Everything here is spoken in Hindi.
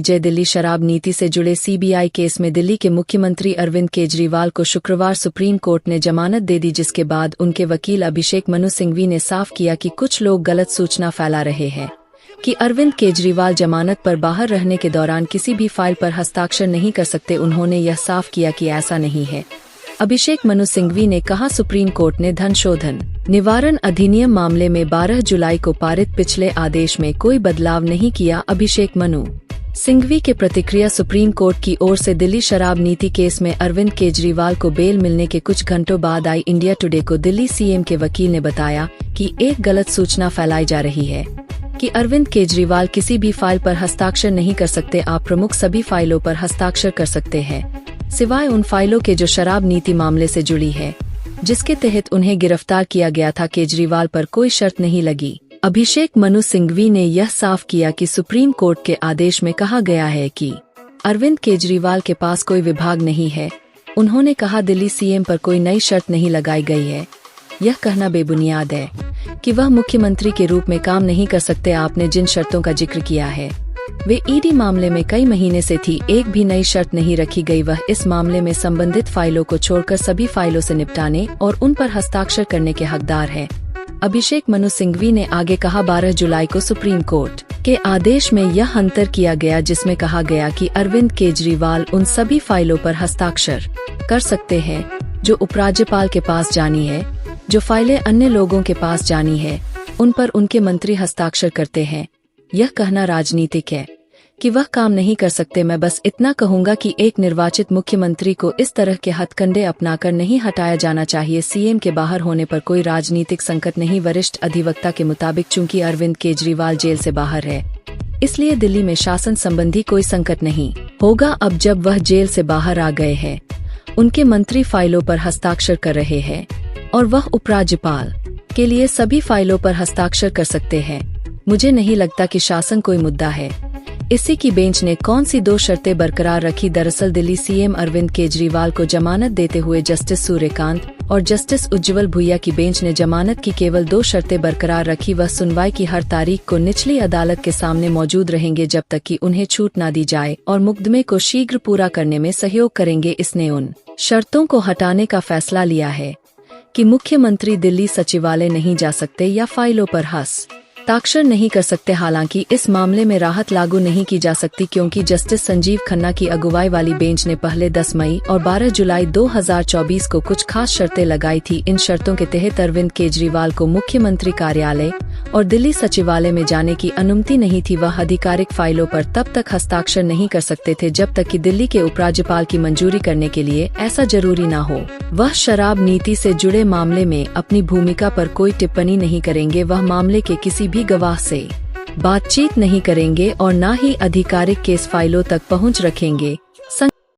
जय दिल्ली शराब नीति से जुड़े सीबीआई केस में दिल्ली के मुख्यमंत्री अरविंद केजरीवाल को शुक्रवार सुप्रीम कोर्ट ने जमानत दे दी, जिसके बाद उनके वकील अभिषेक मनु सिंघवी ने साफ किया कि कुछ लोग गलत सूचना फैला रहे हैं कि अरविंद केजरीवाल जमानत पर बाहर रहने के दौरान किसी भी फाइल पर हस्ताक्षर नहीं कर सकते। उन्होंने यह साफ किया कि ऐसा नहीं है। अभिषेक मनु सिंघवी ने कहा, सुप्रीम कोर्ट ने धन शोधन निवारण अधिनियम मामले में 12 जुलाई को पारित पिछले आदेश में कोई बदलाव नहीं किया। अभिषेक मनु सिंघवी के प्रतिक्रिया। सुप्रीम कोर्ट की ओर से दिल्ली शराब नीति केस में अरविंद केजरीवाल को बेल मिलने के कुछ घंटों बाद आई इंडिया टुडे को दिल्ली सीएम के वकील ने बताया कि एक गलत सूचना फैलाई जा रही है कि अरविंद केजरीवाल किसी भी फाइल पर हस्ताक्षर नहीं कर सकते। आप प्रमुख सभी फाइलों पर हस्ताक्षर कर सकते हैं, सिवाय उन फाइलों के जो शराब नीति मामले से जुड़ी है, जिसके तहत उन्हें गिरफ्तार किया गया था। केजरीवाल पर कोई शर्त नहीं लगी। अभिषेक मनु सिंघवी ने यह साफ किया कि सुप्रीम कोर्ट के आदेश में कहा गया है कि अरविंद केजरीवाल के पास कोई विभाग नहीं है। उन्होंने कहा, दिल्ली सीएम पर कोई नई शर्त नहीं लगाई गई है। यह कहना बेबुनियाद है कि वह मुख्यमंत्री के रूप में काम नहीं कर सकते। आपने जिन शर्तों का जिक्र किया है वे ईडी मामले में कई महीने से थी। एक भी नई शर्त नहीं रखी गई। वह इस मामले में संबंधित फाइलों को छोड़कर सभी फाइलों से निपटाने और उन पर हस्ताक्षर करने के हकदार है। अभिषेक मनु सिंघवी ने आगे कहा, 12 जुलाई को सुप्रीम कोर्ट के आदेश में यह अंतर किया गया जिसमें कहा गया कि अरविंद केजरीवाल उन सभी फाइलों पर हस्ताक्षर कर सकते हैं जो उपराज्यपाल के पास जानी है। जो फाइलें अन्य लोगों के पास जानी है उन पर उनके मंत्री हस्ताक्षर करते हैं। यह कहना राजनीतिक है कि वह काम नहीं कर सकते। मैं बस इतना कहूंगा कि एक निर्वाचित मुख्यमंत्री को इस तरह के हथकंडे अपनाकर नहीं हटाया जाना चाहिए। सीएम के बाहर होने पर कोई राजनीतिक संकट नहीं। वरिष्ठ अधिवक्ता के मुताबिक चूंकि अरविंद केजरीवाल जेल से बाहर है, इसलिए दिल्ली में शासन संबंधी कोई संकट नहीं होगा। अब जब वह जेल से बाहर आ गए हैं, उनके मंत्री फाइलों पर हस्ताक्षर कर रहे हैं और वह उपराज्यपाल के लिए सभी फाइलों पर हस्ताक्षर कर सकते हैं। मुझे नहीं लगता कि शासन कोई मुद्दा है। इसी की बेंच ने कौन सी 2 शर्तें बरकरार रखी। दरअसल दिल्ली सीएम अरविंद केजरीवाल को जमानत देते हुए जस्टिस सूर्यकांत और जस्टिस उज्ज्वल भुइया की बेंच ने जमानत की केवल 2 शर्तें बरकरार रखी। वह सुनवाई की हर तारीख को निचली अदालत के सामने मौजूद रहेंगे जब तक कि उन्हें छूट न दी जाए और मुकदमे को शीघ्र पूरा करने में सहयोग करेंगे। इसने उन शर्तों को हटाने का फैसला लिया है कि मुख्यमंत्री दिल्ली सचिवालय नहीं जा सकते या फाइलों पर हस्ताक्षर नहीं कर सकते। हालांकि इस मामले में राहत लागू नहीं की जा सकती क्योंकि जस्टिस संजीव खन्ना की अगुवाई वाली बेंच ने पहले 10 मई और 12 जुलाई 2024 को कुछ खास शर्तें लगाई थी। इन शर्तों के तहत अरविंद केजरीवाल को मुख्यमंत्री कार्यालय और दिल्ली सचिवालय में जाने की अनुमति नहीं थी। वह आधिकारिक फाइलों पर तब तक हस्ताक्षर नहीं कर सकते थे जब तक कि दिल्ली के उपराज्यपाल की मंजूरी करने के लिए ऐसा जरूरी न हो। वह शराब नीति से जुड़े मामले में अपनी भूमिका पर कोई टिप्पणी नहीं करेंगे। वह मामले के किसी भी गवाह से बातचीत नहीं करेंगे और न ही आधिकारिक केस फाइलों तक पहुंच रखेंगे।